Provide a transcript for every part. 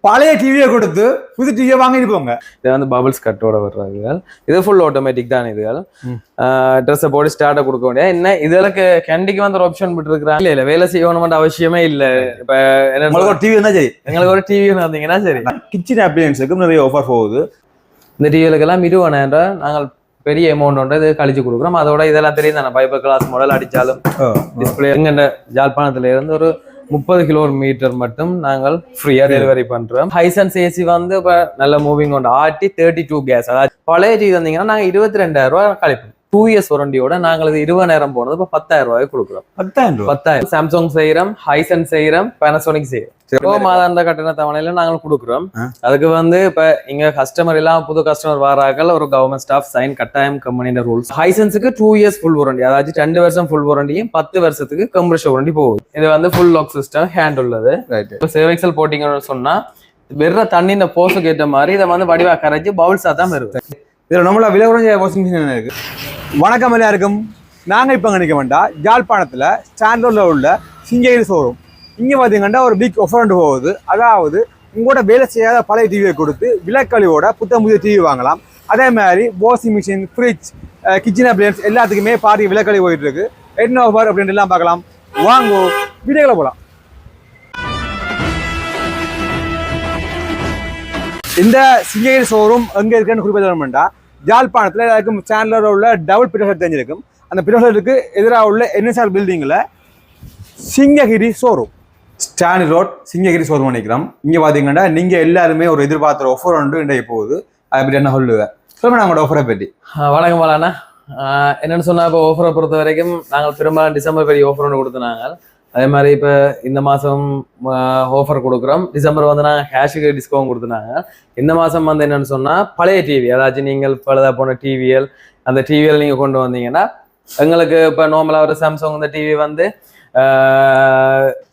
பழைய டிவியை கொடுத்து புது டிவியை வாங்கிட்டு போங்க. இது வந்து பபிள்ஸ் கட்டோட வர்றாங்க. இது ஃபுல் ஆட்டோமேட்டிக் தான். இதுகள் ட்ரெஸ்ஸை போட்டு ஸ்டார்ட்டை கொடுக்க வேண்டிய என்ன இதுகளுக்கு கேண்டிக்கு வந்து ஒரு ஆப்ஷன் விட்டு இருக்கிறாங்க. இல்ல வேலை செய்யணும்ன்ற அவசியமே இல்லை. இப்ப ஒரு டிவி இருந்தா சரி, எங்களுக்கு ஒரு டிவி வந்தீங்கன்னா சரி. கிச்சன் அப்ளையன்ஸுக்கும் நிறைய ஆஃபர் போகுது. இந்த டிவிகளுக்கெல்லாம் 20,000 நாங்கள் பெரிய அமௌண்ட் ஒன்று இது கழிச்சு கொடுக்குறோம். அதோட இதெல்லாம் தெரியும் தானே, ஃபைபர் கிளாஸ் மாடல் அடிச்சாலும் டிஸ்பிளே எங்க ஜாழ்ப்பாணத்துல இருந்து ஒரு 30 கிலோமீட்டர் மட்டும் நாங்கள் ஃப்ரீயா டெலிவரி பண்றோம். ஹைசன்ஸ் ஏசி வந்து இப்ப நல்ல மூவிங் ஒன்று RT32 கேஸ். அதாவது பழைய டிவி வந்தீங்கன்னா நாங்க 22,000 கழிப்போம். 2 இயர்ஸ் வாரண்டியோட நாங்கள் இது 20,000 போனது இப்ப 10,000 கொடுக்குறோம். 10,000 சாம்சங் செய்யறோம், ஹைசன்ஸ் செய்யறோம், பேனசோனிக் செய்யறோம். மாதாந்த கட்டண தவணையில நாங்கள் கொடுக்குறோம். அதுக்கு வந்து இப்ப இங்க கஸ்டமர் எல்லாம் புது கஸ்டமர் வரார்கள் ஒரு கவர்மெண்ட் ஸ்டாஃப் சைன் கட்டாயம் கம்பெனியோட ரூல்ஸ். ஹைசன்ஸுக்கு 2 இயர்ஸ் ஃபுல் வாரண்டி, அதாவது 2 வருஷம் ஃபுல் வாரண்டியும் 10 வருஷத்துக்கு கம்ப்ரஷர் வாரண்டி போகுது. இது வந்து ஃபுல் லாக் சிஸ்டம் ஹேண்ட் உள்ளது. இப்போ சேவைக்சல் போட்டிங்கன்னு சொன்னா வெறும் தண்ணிஇந்த போஸுக்கு ஏற்ற மாதிரி இதை வந்து வடிவா கரைச்சி பவுல்ஸா தான் வருது. இதுல நம்மள விலை குறைஞ்ச வாஷிங் மிஷின் இருக்கு. வணக்கம் எல்லாருக்கும். நாங்க இப்ப நினைக்க வேண்டாம், யாழ்ப்பாணத்துல ஸ்டாண்டர்ட்ல உள்ள சிங்ககிரி ஷோரூம். இங்கே பார்த்தீங்கன்னா ஒரு பிக் ஆஃபர் போகுது. அதாவது உங்களோட வேலை செய்யாத பழைய டிவியை கொடுத்து விலைக்கழிவோட புத்தம் புதிய டிவி வாங்கலாம். அதே மாதிரி washing machine, fridge, kitchen appliances எல்லாத்துக்குமே பாதி விலைக்கழி போயிட்டு இருக்கு. என்ன ஆஃபர் அப்படின்ட்டு எல்லாம் பார்க்கலாம். வாங்கோ, வீடியோவில் போகலாம். இந்த சிங்ககிரி ஷோரூம் எங்கே இருக்குன்னு குறிப்பிட்ட யாழ்ப்பாணத்தில் எல்லாருக்கும் சேனலில் உள்ள டபுள் பிரியோசர் தெரிஞ்சிருக்கும். அந்த பிரியோசருக்கு எதிராக உள்ள NSR பில்டிங்கில் Singagiri showroom, Stanley road Singagiri showroom நினைக்கிறோம். இங்கே பார்த்தீங்கன்னா நீங்கள் எல்லாருமே ஒரு எதிர்பார்க்குற ஆஃபர் ஒன்று இன்றைக்கு போகுது. அதை பற்றி என்ன சொல்லுவேன், சொல்லுங்கள் நம்மளோட ஆஃபரை பற்றி. வணக்கம் பாலாண்ணா. என்னென்னு சொன்னால் இப்போ ஆஃபரை பொறுத்த வரைக்கும் நாங்கள் பெரும்பாலும் டிசம்பர் பெரிய ஆஃபர் ஒன்று கொடுத்துனாங்க. அதே மாதிரி இப்போ இந்த மாதம் ஆஃபர் கொடுக்குறோம். டிசம்பர் வந்து நாங்கள் கேஷுக்கு டிஸ்கவுண்ட் கொடுத்துனாங்க. இந்த மாதம் வந்து என்னென்னு சொன்னால் பழைய டிவி, அதாச்சும் நீங்கள் பழுதாக போன டிவிஎல், அந்த டிவிஎல் நீங்கள் கொண்டு வந்தீங்கன்னா எங்களுக்கு இப்போ நார்மலாக ஒரு சாம்சங் இந்த டிவி வந்து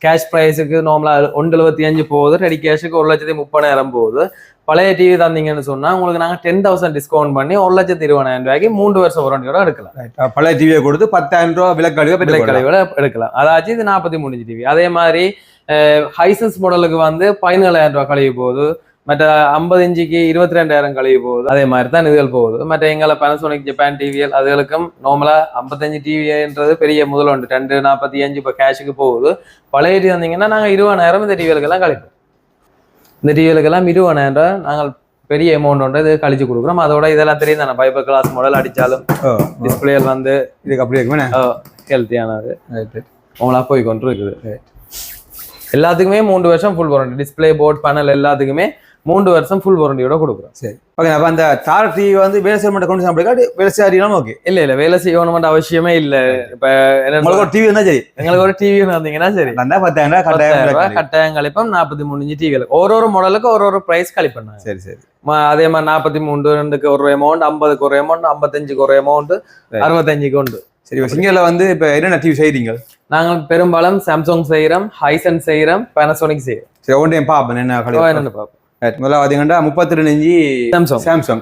கேஷ் ப்ரைஸுக்கு நார்மலாக 1,75 போகுது. ரெடி கேஷுக்கு 1,30,000 போகுது. பழைய டிவி தந்தீங்கன்னு சொன்னா உங்களுக்கு நாங்கள் 10,000 டிஸ்கவுண்ட் பண்ணி 1,20,000 3 வருஷம் வாரண்டியோட எடுக்கலாம். பழைய டிவியை கொடுத்து 10,000 விலைக்கழிவுல எடுக்கலாம். அதாச்சும் இது 43 டிவி. அதே மாதிரி ஹைசன்ஸ் மாடலுக்கு வந்து 17,000 கழிவு போகுது. மற்ற 50 இன்ச்சுக்கு 22,000 கழிவு போகுது. அதே மாதிரி தான் இதுகள் போகுது. மற்ற எங்களை பேனசோனிக், ஜப்பான் டிவிஎல் அதுகளுக்கும் நார்மலா 55 டிவின்றது பெரிய முதல் உண்டு. 245 இப்போ கேஷுக்கு போகுது. பழைய டிவி வந்தீங்கன்னா நாங்கள் 20,000 இந்த டிவிகளுக்கெல்லாம் கழிப்போம். இந்த டிவிகளுக்கெல்லாம் 20,000 நாங்கள் பெரிய அமௌண்ட் ஒன்று இது கழிச்சு கொடுக்குறோம். அதோட இதெல்லாம் தெரியும் தானே, ஃபைபர் கிளாஸ் மாடல் அடிச்சாலும் டிஸ்பிளே வந்து இதுக்கு அப்படி இருக்குமே ஹெல்த்தியானது உங்களா போய் கொண்டு இருக்குது. எல்லாத்துக்குமே 3 வருஷம் full warranty. Display, port, panel எல்லாத்துக்குமே 3 வருஷம் ஃபுல் வாரண்டியோட கொடுக்குறோம். சரி, ஓகே. அப்போ அந்த தார டிவி வந்து வேலை செய்ய மாட்டேன் கொண்டு வேலை செய்யணும். ஓகே, இல்லை வேலை செய்யணும்ன்ற அவசியமே இல்லை. இப்போ உங்களுக்கு ஒரு டிவி இருந்தா சரி, எங்களுக்கு ஒரு டிவி வந்தீங்கன்னா சரி, 10,000 கட்டாயம் கழிப்போம். 43 இன்ச்சு டிவிகளுக்கு ஒரு மாடலுக்கு ஒரு பிரைஸ் கழிப்பேன். சரி சரி. அதே மாதிரி 43 ஒரு அமௌண்ட், 50 ஒரு அமௌண்ட், 55 ஒரு அமௌண்ட், 65 உண்டு. சரி, சிங்கர்ல வந்து இப்போ என்னென்ன டிவி செய்றீங்க? நாங்கள் பெரும்பாலும் சாம்சங் செய்யறோம், ஹைசன்ஸ் செய்யறோம், பேனசோனிக் செய்யறோம். சரி, ஒன்றையும் பாப்பேன் என்ன பார்ப்போம். முதல்ல பார்த்தீங்கன்னா 32 இன்ச்சு சாம்சங்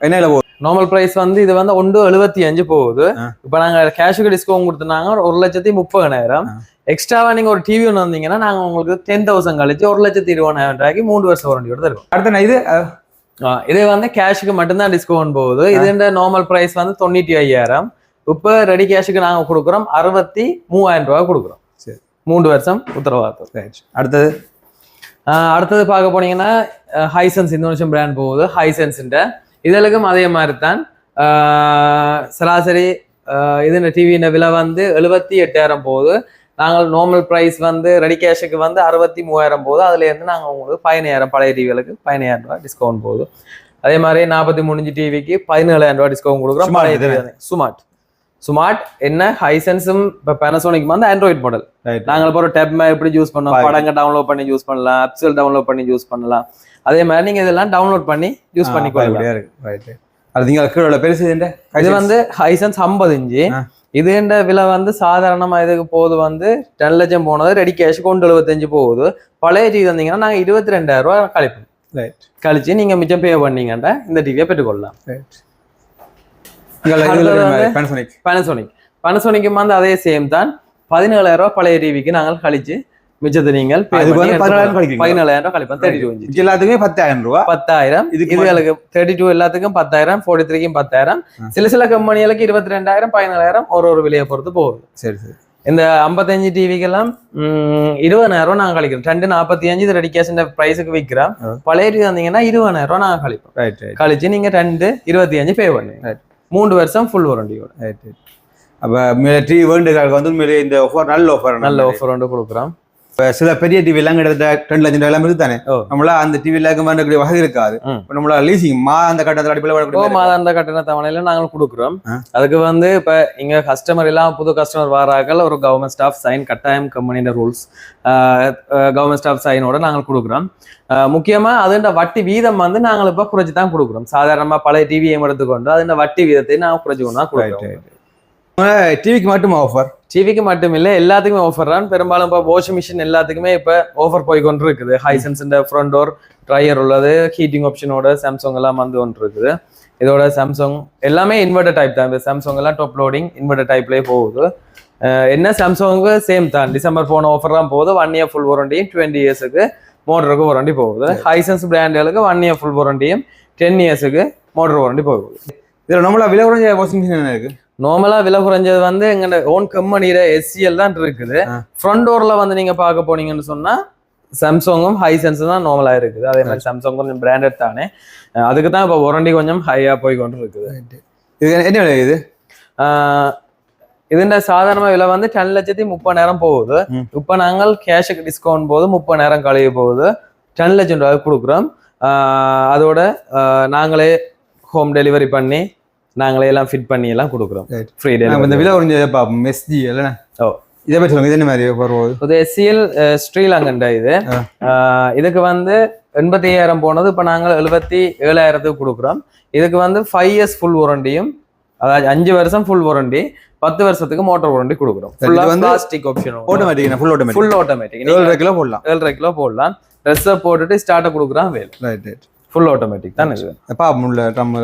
என்ன போகுது? நார்மல் பிரைஸ் வந்து இது வந்து 1,75 போகுது. இப்போ நாங்கள் கேஷுக்கு டிஸ்கவுண்ட் கொடுத்துனாங்க 1,30,000. எக்ஸ்ட்ராவா நீங்க ஒரு டிவி ஒன்று வந்தீங்கன்னா நாங்க உங்களுக்கு 10,000 கழிச்சு 1,20,000 3 வருஷம் வாரண்டியோட தருவோம். அடுத்த இது வந்து கேஷுக்கு மட்டும்தான் டிஸ்கவுண்ட் போகுது. இது நார்மல் பிரைஸ் வந்து 95,000. இப்போ ரெடி கேஷுக்கு நாங்க கொடுக்குறோம் 63,000 கொடுக்குறோம். 3 வருஷம் உத்தரவாதம். அடுத்தது பார்க்க போனீங்கன்னா ஹைசன்ஸ் இந்தோனேஷியன் பிராண்ட் போகுது. ஹைசன்ஸ் இதழுக்கும் அதே மாதிரி தான் சராசரி இது டிவியின் விலை வந்து 78,000 போகுது. நாங்கள் நார்மல் ப்ரைஸ் வந்து ரெடி கேஷுக்கு வந்து 63,000 போகுது. அதுல இருந்து நாங்கள் உங்களுக்கு 15,000 பழைய டிவிகளுக்கு 15,000 டிஸ்கவுண்ட் போகுது. அதே மாதிரி 43 இன்ச்சு டிவிக்கு 17,000 டிஸ்கவுண்ட் கொடுக்குறோம். பழைய டிவி சுமார்ட் என்ன ஹைசன்ஸும் இப்போ பேனசோனிக் வந்து ஆண்ட்ராய்ட் மாடல். நாங்கள் இப்போ ஒரு டேப் எப்படி யூஸ் பண்ணோம், படங்க டவுன்லோட் பண்ணி யூஸ் பண்ணலாம், ஆப்ஸ்கள் டவுன்லோட் பண்ணி யூஸ் பண்ணலாம். அதே மாதிரி நீங்க இதெல்லாம் டவுன்லோட் பண்ணி யூஸ் பண்ணிக்கலாம். இது வந்து ஹைசன்ஸ் 50 இன்ச்சு. இதுன்ற விலை வந்து சாதாரணமா இதுக்கு போகுது வந்து 10 லட்சம் போனது. ரெடி கேஷ் 1,75 போகுது. பழைய டிவி வந்தீங்கன்னா நாங்கள் 22,000 கழிப்போம். கழிச்சு நீங்க மிச்சம் பே பண்ணீங்கன்னா இந்த டிவியை பெற்றுக்கொள்ளலாம். பேனசோனிக் வந்து அதே சேம் தான். 17,000 பழைய டிவிக்கு நாங்கள் கழிச்சு மிச்சத்தை நீங்கள் அதுக்கு வந்து 14,000 கழிக்கிறீங்க. 14,000 கழிப்போம் 32 inch. இது எல்லாத்துக்குமே 10,000 ரூபா. 10,000 இதுகளுக்கு 32 எல்லாத்துக்கும் 10,000, 43க்கும் 10,000. சில கம்பெனிகளுக்கு 22,000, 14,000 ஒரு விலையை பொறுத்து போகுது. சரி சரி. இந்த 55 டிவிக்கெல்லாம் 20,000 நாங்க கழிக்கிறோம். 245 இது ரெடி கேஷ் பிரைஸுக்கு விற்கிறோம். பழைய டிவி வந்தீங்கன்னா 20,000 நாங்க கழிப்போம். Right right. கழிச்சு நீங்க 225 பே பண்ணுங்க. 3 வருஷம் ஃபுல் வாரண்டியோட. Right right. அப்ப டிவி வேண்டுகளுக்கு வந்து உண்மையிலே இந்த ஆஃபர் நல்ல ஆஃபர் வந்து கொடுக்குறோம். இப்போ சில பெரிய டிவி எல்லாம் கிட்டத்தட்ட 2 லட்சம் எல்லாம் இருக்குதானே, நம்மளா அந்த டிவில வேண்டக்கூடிய வகை இருக்காது. நம்மளா லீசிங் மாத கட்டணத்தில் அடிப்படையில் மாதாந்த கட்டண தவணையில நாங்கள் கொடுக்குறோம். அதுக்கு வந்து இப்ப இங்க கஸ்டமர் எல்லாம் புது கஸ்டமர் வாராக்கள் ஒரு கவர்மெண்ட் ஸ்டாஃப் சைன் கட்டாயம் கம்பெனியோட ரூல்ஸ் கவர்மெண்ட் ஸ்டாஃப் சைனோட நாங்கள் கொடுக்குறோம். முக்கியமா அதுண்ட வட்டி வீதம் வந்து நாங்கள் இப்ப குறைச்சி தான் கொடுக்குறோம். சாதாரணமா பழைய டிவியை எடுத்துக்கொண்டு அதுண்ட வட்டி வீதத்தை நாங்கள் குறைச்சி கொண்டு தான் கொடுக்குறோம். டிவிக்கு மட்டும் ஆஃபர்? டிவிக்கு மட்டும் இல்லை, எல்லாத்துக்குமே ஆஃபர் தான். பெரும்பாலும் இப்போ வாஷிங் மிஷின் எல்லாத்துக்குமே இப்போ ஆஃபர் போய் கொண்டு இருக்குது. ஹைசன்ஸ் ஃப்ரண்ட் டோர் ட்ரையர் உள்ளது, ஹீட்டிங் ஆப்ஷனோட சாம்சங் எல்லாம் வந்து ஒன்று இருக்குது. இதோட சாம்சங் எல்லாமே இன்வெர்டர் டைப் தான். இந்த சாம்சங் எல்லாம் டாப் லோடிங் இன்வெர்டர் டைப்லேயே போகுது. என்ன சாம்சங்கு சேம் தான். டிசம்பர் போன ஆஃபர் தான் போகுது. 1 year ஃபுல் வாரண்டியும் 20 yearsக்கு மோட்டருக்கு வாரண்டி போகுது. ஹைசன்ஸ் பிராண்டுகளுக்கு 1 year ஃபுல் வாரண்டியும் 10 yearsக்கு மோட்டர் வாரண்டி போகுது. இதில் நம்மளா விலை குறைஞ்ச வாஷிங் மிஷின் என்ன இருக்கு? நார்மலா விலை குறைஞ்சது வந்து எங்க ஓன் கம்பெனியில SCL தான் இருக்குது. ஃப்ரண்ட் டோர்ல வந்து நீங்க பார்க்க போனீங்கன்னு சொன்னா சாம்சங்கும் ஹைசன்ஸும் தான் நார்மலா இருக்குது. அதே மாதிரி சாம்சங் கொஞ்சம் பிராண்டட் தானே, அதுக்கு தான் இப்போ வாரண்டி கொஞ்சம் ஹையா போய் கொண்டு இருக்குது. இது என்ன விலை? இதுண்ட சாதாரண விலை வந்து 10,30,000 போகுது. இப்ப நாங்கள் கேஷுக்கு டிஸ்கவுண்ட் போது 30,000 கழிய போகுது. 10 லட்சம் ரூபாய் கொடுக்குறோம். அதோட நாங்களே ஹோம் டெலிவரி பண்ணி நாங்களே எல்லாம் ஃபிட் பண்ணி எல்லாம் கொடுக்குறோம். Free delivery. இந்த விலை குறைஞ்சது பாப்போம். SG இல்லைண்ணா? ஓ, இதை பற்றி சொல்லுங்க. இது என்ன மாதிரி வருவது? இது SCL ஸ்ரீலங்கண்ட. இதுக்கு வந்து 85,000 போனது. இப்போ நாங்கள் 77,000 கொடுக்குறோம். இதுக்கு வந்து 5 years ஃபுல் வாரண்டியும், அதாவது 5 வருஷம் ஃபுல் வாரண்டி, 10 வருஷத்துக்கு மோட்டர் வாரண்டி கொடுக்குறோம். Plastic option. Automatic full automatic 7.5 kilo போடலாம். 7.5 கிலோ போடலாம். ட்ரெஸ்ஸை போட்டுட்டு ஸ்டார்ட்டை கொடுக்குறான் வேலை. Right right. ஃபுல் ஆட்டோமேட்டிக் தான் இது. பாப்போம் உள்ள ட்ரம்.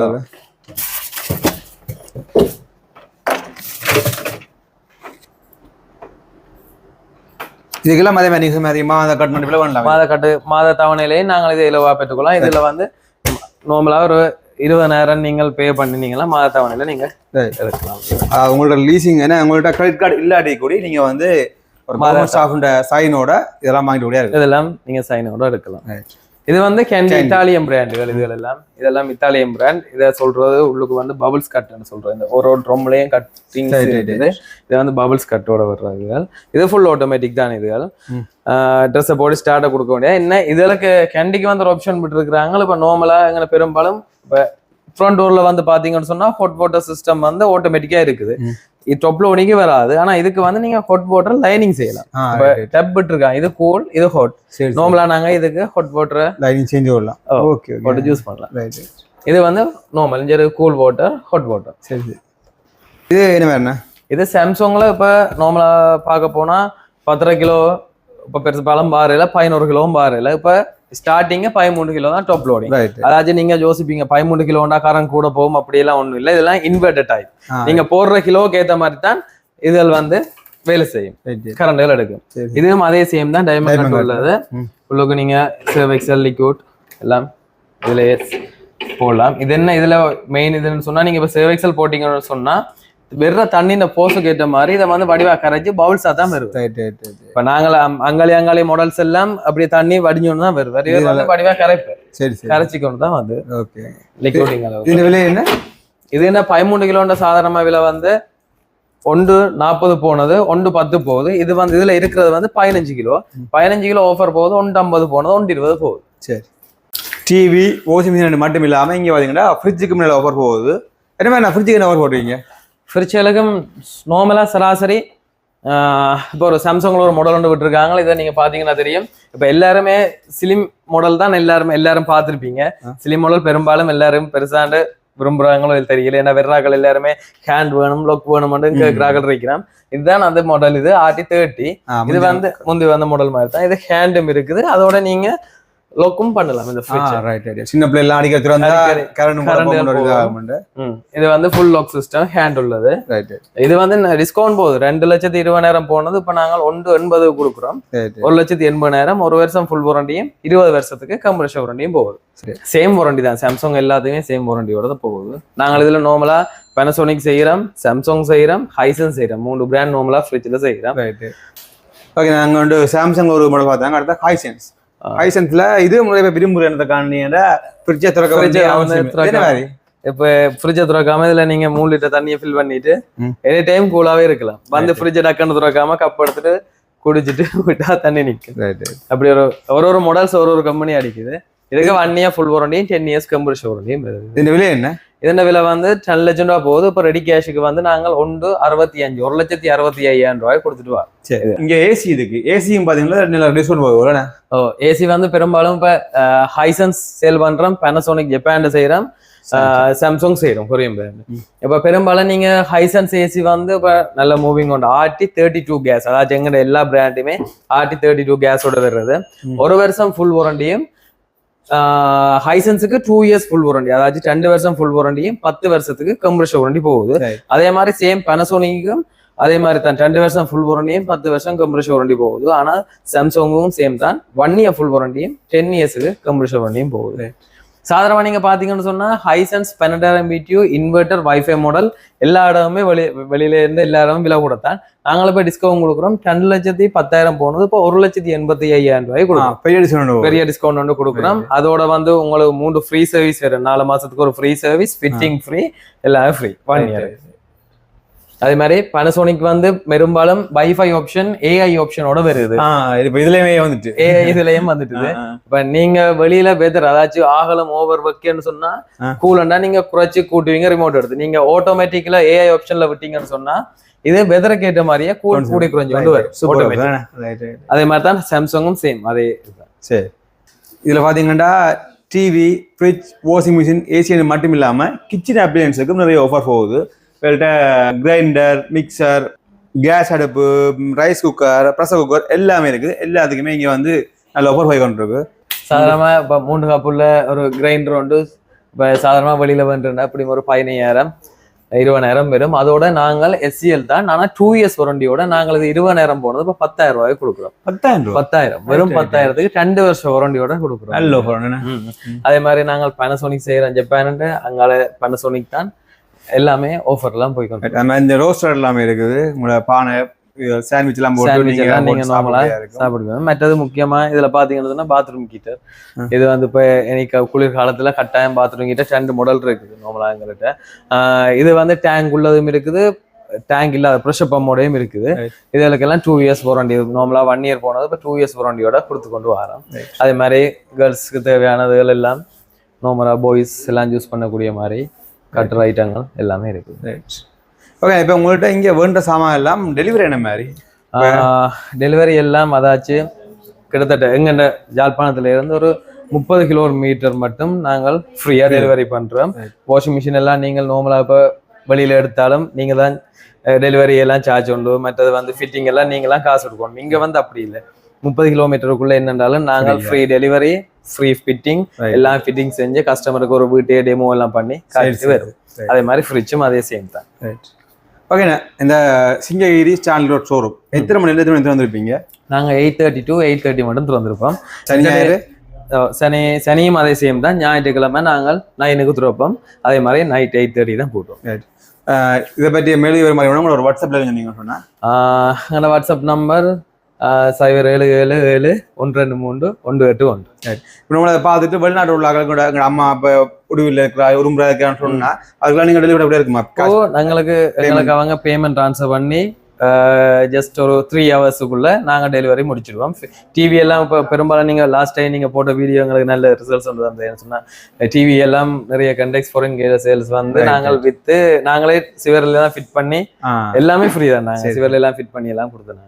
இதுக்கெல்லாம் அதே மாதிரி மாத கட் பண்ணி பண்ணலாம். மாத தவணையிலேயே நாங்கள் இதை இலவா பெற்றுக்கொள்ளலாம். இதுல வந்து நார்மலா ஒரு 20,000 நீங்கள் பே பண்ணினீங்கன்னா மாத தவணையில நீங்க எடுக்கலாம். உங்களோட லீசிங் என்ன, உங்கள்ட்ட கிரெடிட் கார்டு இல்லாட்டி கூட நீங்க வந்து ஒரு மாத ஸ்டாஃப்ட சைனோட இதெல்லாம் வாங்கிட்டு கூட இதெல்லாம் நீங்க சைனோட எடுக்கலாம். இது வந்து இத்தாலியன் பிராண்டுகள். இதெல்லாம் இத்தாலியன் பிராண்ட். இதை சொல்றது உள்ளுக்கு வந்து பபிள்ஸ் கட்னு சொல்றோம். இந்த ஒரு ட்ரம்லயும் கட்டிங் இது வந்து பபிள்ஸ் கட்டோட வர்றாங்க. இது ஃபுல் ஆட்டோமேட்டிக் தான். இதுகள் ட்ரெஸ்ஸை போட்டு ஸ்டார்ட்டை கொடுக்க வேண்டிய என்ன இதுக்கு கேண்டிக்கு வந்து ஒரு ஆப்ஷன் விட்டு இருக்கிறாங்க. இப்போ நார்மலா எங்களை பெரும்பாலும் இப்போ ஃப்ரண்ட் டோர்ல வந்து பாத்தீங்கன்னு சொன்னா ஹாட் வாட்டர் சிஸ்டம் வந்து ஆட்டோமேட்டிக்கா இருக்குது. இது டாப் லோடிங்கு வராது. ஆனா இதுக்கு வந்து நீங்க ஹாட் வாட்டர் லைனிங் செய்யலாம். டப் இருக்காங்க. இது கூல், இது ஹாட். நார்மலா நாங்க இதுக்கு ஹாட் வாட்டர் லைனிங் சேஞ்ச் பண்ணலாம். ஓகே ஓகே, யூஸ் பண்ணலாம். இது வந்து நார்மல் இங்க கூல் வாட்டர், ஹாட் வாட்டர். சரி சரி. இது என்ன வேற? இது சாம்சங்ல இப்ப நார்மலா பார்க்க போனா 10 கிலோ இப்ப பெரும்பாலும் பாறையில 11 கிலோவும் பாறையில இப்ப ஸ்டார்டிங் 13 கிலோ தான் டாப் லோடிங். அதாவது நீங்க யோசிப்பீங்க 13 கிலோண்டா காரன் கூட போகும், அப்படியெல்லாம் ஒண்ணும் இல்லை. இதெல்லாம் இன்வெர்டர் டைப். நீங்க போடுற கிலோக்கு ஏற்ற மாதிரி தான் இதில் வந்து வேலை செய்யும், கரண்ட்கள் எடுக்கும். இதுவும் அதே சேம் தான். டைமண்ட் உள்ளது. உள்ளுக்கு நீங்க எக்ஸல் லிக்விட் எல்லாம் இதுல போடலாம். இது என்ன இதுல மெயின் இதுன்னு சொன்னா, நீங்க இப்ப எக்ஸல் போட்டீங்கன்னு சொன்னா வெற தண்ணி இந்த போஸுக்கு ஏற்ற மாதிரி இதை வந்து வடிவா கரைச்சி பவுல்ஸா தான் வரும். இப்ப நாங்கள் அங்காளி மாடல்ஸ் எல்லாம் அப்படியே தண்ணி வடிஞ்சோன்னு தான் வரும். வடிவா கரைப்பேன். சரி, கரைச்சிக்கொண்டு தான் வந்து லிக்விடிங் அளவு. இது விலை என்ன? இது என்ன 13 கிலோன்ற சாதாரண விலை வந்து 140 போனது, 110 போகுது. இது வந்து இதுல இருக்கிறது வந்து 15 கிலோ. 15 கிலோ ஆஃபர் போகுது. 150 போனது, 120 போகுது. சரி. டிவி வாஷிங் மிஷின் மட்டும் இல்லாம இங்க பாத்தீங்கன்னா ஃப்ரிட்ஜுக்கு மேல ஆஃபர் போகுது. என்ன மாதிரி ஃப்ரிட்ஜுக்கு என்ன ஆஃபர் போடுறீங்க? ஃப்ரிட்ஜுக்கும் நார்மலா சராசரி இப்போ ஒரு சாம்சங்ல ஒரு மாடல் ஒன்று விட்டுருக்காங்க. இதை நீங்க பாத்தீங்கன்னா தெரியும். இப்ப எல்லாருமே ஸ்லிம் மாடல் தான் எல்லாரும் பார்த்துருப்பீங்க. ஸ்லிம் மாடல் பெரும்பாலும் எல்லாரும் பெருசாண்டு விரும்புறாங்களோ தெரியல. ஏன்னா வெர்ராக்கள் எல்லாருமே ஹேண்ட் வேணும், லொக் வேணும்னு கேட்கிறார்கள் இருக்கிறான். இதுதான் அந்த மாடல். இது RT30. இது வந்து முந்தி வந்த மாடல் மாதிரி தான். இது ஹேண்டும் இருக்குது. அதோட நீங்க லோக்கும் பண்ணலாம் இந்த ஃப்ரிட்ஜ். Right right. சின்ன பிள்ளை எல்லாம் அடிக்க திறந்தா கரண்ட் இது வந்து ஃபுல் லாக் சிஸ்டம் ஹேண்ட் உள்ளது. ரைட். இது வந்து டிஸ்கவுண்ட் போகுது 2,20,000 போனது இப்ப நாங்கள் 1,80,000 கொடுக்குறோம். 1,80,000 ஒரு வருஷம் ஃபுல் வாரண்டியும் 20 வருஷத்துக்கு கம்ப்ரஷர் வாரண்டியும் போகுது. சேம் வாரண்டி தான், சாம்சங் எல்லாத்துக்குமே சேம் வாரண்டியோட தான் போகுது. நாங்கள் இதுல நார்மலா Panasonic செய்யறோம், சாம்சங் செய்யறோம், ஹைசன் செய்யறோம், 3 பிராண்ட் நார்மலா ஃப்ரிட்ஜ்ல செய்யறோம். ரைட். ஓகே, நாங்க வந்து சாம்சங் ஒரு மாடல் பார்த்தாங்க, அடுத்த ஹைசென்ஸ். ஹைசென்ஸ்ல இது முறையை விரும்புறேன் ஃப்ரிட்ஜை திறக்க இப்ப ஃப்ரிட்ஜை திறக்காம இதுல நீங்க 3 லிட்டர் தண்ணியை ஃபில் பண்ணிட்டு எனி டைம் கூலாவே இருக்கலாம். வந்து ஃப்ரிட்ஜை டக்குன்னு திறக்காம கப் எடுத்துட்டு குடிச்சிட்டு விட்டா தண்ணி நிக்கும். அப்படி ஒரு மாடல்ஸ் ஒரு கம்பெனி அடிக்குது. இதுக்கு 1 இயர் ஃபுல் வாரண்டியும் 10 இயர்ஸ் கம்ப்ரஷர் வாரண்டியும். இந்த விலை என்ன? இதோட விலை வந்து 10 லட்சம் ரூபாய் போகுது. இப்போ ரெடி கேஷுக்கு வந்து நாங்கள் 1,65,00,000 கொடுத்துட்டு வா. சரி, இங்க ஏசி இருக்கு. ஏசியும் பாத்தீங்கன்னா டிஸ்கவுண்ட் போகுது. ஏசி வந்து பெரும்பாலும் இப்ப ஹைசன்ஸ் சேல் பண்றோம், Panasonic ஜப்பான்ல செய்யறோம், சாம்சங் செய்யறோம், கொரியன் பிராண்ட். இப்ப பெரும்பாலும் நீங்க ஹைசன்ஸ் ஏசி வந்து இப்ப நல்ல மூவிங் உண்டு. RT32 கேஸ், அதாவது எங்கட எல்லா பிராண்டுமே RT32 கேஸோட வருது. ஒரு வருஷம் ஃபுல் வாரண்டியும், ஹைசன்ஸுக்கு 2 இயர்ஸ் ஃபுல் வாரண்டி, அதாவது 2 வருஷம் ஃபுல் வாரண்டியும் 10 வருஷத்துக்கு கம்ப்ரஷர் வாரண்டி போகுது. அதே மாதிரி சேம் Panasonicக்கும் அதே மாதிரி தான் 2 வருஷம் ஃபுல் வாரண்டியும் 10 வருஷம் கம்ப்ரஷர் வாரண்டி போகுது. ஆனா சாம்சங்கும் சேம் தான், 1 இயர் ஃபுல் வாரண்டியும் 10 இயர்ஸுக்கு கம்ப்ரஷர் வாரண்டியும் போகுது. சாதாரணமா நீங்க பாத்தீங்கன்னு சொன்னா Hisense 12,000 BTU inverter wifi model எல்லா இடமுமே வெளியில இருந்து எல்லா இடமும் விலை கொடுத்தான். நாங்களும் போய் டிஸ்கவுண்ட் கொடுக்குறோம். 2,10,000 போனது இப்போ 1,85,000 கொடுக்குறோம். பெரிய டிஸ்கவுண்ட் வந்து கொடுக்குறோம். அதோட வந்து உங்களுக்கு 3 ஃப்ரீ சர்வீஸ் வரும். 4 மாசத்துக்கு ஒரு ஃப்ரீ சர்வீஸ், ஃபிட்டிங் ஃப்ரீ, எல்லாமே ஃப்ரீ 1 இயர். அதே மாதிரி Panasonic வந்து பெரும்பாலும் வைஃபை ஆப்ஷன் AI ஆப்ஷனோட வருது. இதுலயும் வந்துட்டு இப்ப நீங்க வெளியில வெதர் அதாச்சும் ஆகலம் ஓவர் வைக்கன்னு சொன்னா கூலண்டா நீங்க குறைச்சு கூட்டுவீங்க ரிமோட் எடுத்து. நீங்க ஆட்டோமேட்டிக்கலா AI ஆப்ஷன்ல விட்டீங்கன்னு சொன்னா இதே வெதரை கேட்ட மாதிரியே கூடி குறைஞ்சு கொண்டு வரும். அதே மாதிரி தான் சாம்சங்கும் சேம் அதே. சரி, இதுல பாத்தீங்கன்னா TV, fridge, washing machine, AC மட்டும் இல்லாம கிச்சன் அப்ளையன்ஸுக்கும் நிறைய ஆஃபர் போகுது. கிரைண்டர், மிக்சர், கேஸ் அடுப்பு, ரைஸ் குக்கர், ப்ரெஷர் குக்கர் எல்லாமே இருக்குது. எல்லாத்துக்குமே இங்கே வந்து நல்ல ஆஃபர் போய் கொண்டு இருக்கு. சாதாரணமாக இப்போ 3 கப்புள்ள ஒரு கிரைண்டர் உண்டு. இப்போ சாதாரணமாக வெளியில் வந்துருந்தா அப்படி ஒரு 15,000-20,000 வரும். அதோட நாங்கள் SCL தான், ஆனால் 2 இயர்ஸ் வாரண்டியோட நாங்கள் இது 20,000 போனது இப்போ 10,000 கொடுக்குறோம். 10,000 வெறும் 10,000க்கு 2 வருஷம் வாரண்டியோட கொடுக்குறோம். நல்ல ஆஃபர். அதே மாதிரி நாங்கள் Panasonic செய்கிறோம், ஜப்பான் அங்கால Panasonic தான் எல்லாமே ஆஃபர்லாம் போய் கொண்டு. இந்த ரோஸ்டர் எல்லாமே இருக்குது. உங்களோட பானை, சாண்ட்விச் எல்லாம் போட்டு நீங்க நார்மலா சாப்பிடுவீங்க. மற்றது முக்கியமா இதுல பாத்தீங்கன்னா பாத்ரூம் ஹீட்டர். இது வந்து இப்ப எனக்கு குளிர் காலத்துல கட்டாயம் பாத்ரூம் ஹீட்டர் 2 மாடல் இருக்குது நார்மலா எங்ககிட்ட. இது வந்து டேங்க் உள்ளதும் இருக்குது, டேங்க் இல்லாத ப்ரெஷர் பம்போடையும் இருக்குது. இதுக்கெல்லாம் 2 இயர்ஸ் வாரண்டி. நார்மலா 1 இயர் போனது இப்போ 2 இயர்ஸ் வாரண்டியோட கொடுத்து கொண்டு வரோம். அதே மாதிரி கேர்ள்ஸ்க்கு தேவையானதுகள் எல்லாம் நார்மலா பாய்ஸ் எல்லாம் யூஸ் பண்ணக்கூடிய மாதிரி கட்டுற ஐட்டங்கள் எல்லாமே இருக்கு. ஓகே, இப்போ உங்கள்கிட்ட இங்கே வேண்ட சாமான் எல்லாம் டெலிவரி என்ன மாதிரி? டெலிவரி எல்லாம் அதாச்சும் கிட்டத்தட்ட எங்கண்ட ஜாழ்ப்பாணத்துல இருந்து ஒரு 30 கிலோமீட்டர் மட்டும் நாங்கள் ஃப்ரீயா டெலிவரி பண்றோம். வாஷிங் மிஷின் எல்லாம் நீங்கள் நார்மலா இப்போ வெளியில எடுத்தாலும் நீங்க தான் டெலிவரி எல்லாம் சார்ஜ் உண்டு. மற்றது வந்து ஃபிட்டிங் எல்லாம் நீங்களாம் காசு கொடுக்கணும். இங்க வந்து அப்படி இல்லை. 30 கிலோமீட்டருக்குள்ள என்னன்னாலும் நாங்கள் ஃப்ரீ டெலிவரி, ஃப்ரீ ஃபிட்டிங், எல்லாம் ஃபிட்டிங் செஞ்சு கஸ்டமருக்கு ஒரு வீட்டே டெமோ எல்லாம் பண்ணி காட்டிட்டு வரும். அதே மாதிரி ஃப்ரிட்ஜும் அதே சேம் தான். ஓகேண்ணா, இந்த சிங்ககிரி ஸ்டான்லி ரோட் ஷோரூம் எத்தனை மணில எத்தனை வந்திருப்பீங்க? நாங்கள் 8:30 to 8:30 மட்டும் திறந்திருப்போம். சனியும் அதே சேம் தான். ஞாயிற்றுக்கிழமை நாங்கள் 9க்கு திறப்போம். அதே மாதிரி நைட் 8:30 தான் போட்டோம். இதை பற்றி மேலும் மாதிரி ஒரு வாட்ஸ்அப்ல நீங்க சொன்னா எங்களோட வாட்ஸ்அப் நம்பர் 0777712318. இப்போ நம்மளை பார்த்துட்டு வெளிநாட்டு உள்ளாக்கள் கூட எங்கள் அம்மா இப்போ உடுவில் இருக்கிறா உரும்புறா இருக்கான்னு சொன்னா அதுக்கெல்லாம் நீங்கள் டெலிவரி அப்படியே இருக்குமா? எங்களுக்கு அவங்க பேமெண்ட் ட்ரான்ஸ்ஃபர் பண்ணி ஜஸ்ட் ஒரு 3 ஹவர்ஸுக்குள்ள நாங்கள் டெலிவரி முடிச்சிடுவோம். டிவி எல்லாம் இப்போ பெரும்பாலும் நீங்கள் லாஸ்ட் டைம் நீங்கள் போட்ட வீடியோ எங்களுக்கு நல்ல ரிசல்ட்ஸ் வந்து வந்தேன்னு சொன்னால் டிவி எல்லாம் நிறைய கண்டெக்ஸ் ஃபாரின் சேல்ஸ் வந்து நாங்கள் விற்று நாங்களே சிவரில் தான் ஃபிட் பண்ணி எல்லாமே ஃப்ரீ தான். நாங்கள் சிவரில் எல்லாம் ஃபிட் பண்ணி எல்லாம் கொடுத்தோம்.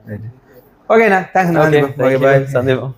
ஓகேண்ணா, தேங்க்ஸ். சந்தேகம்.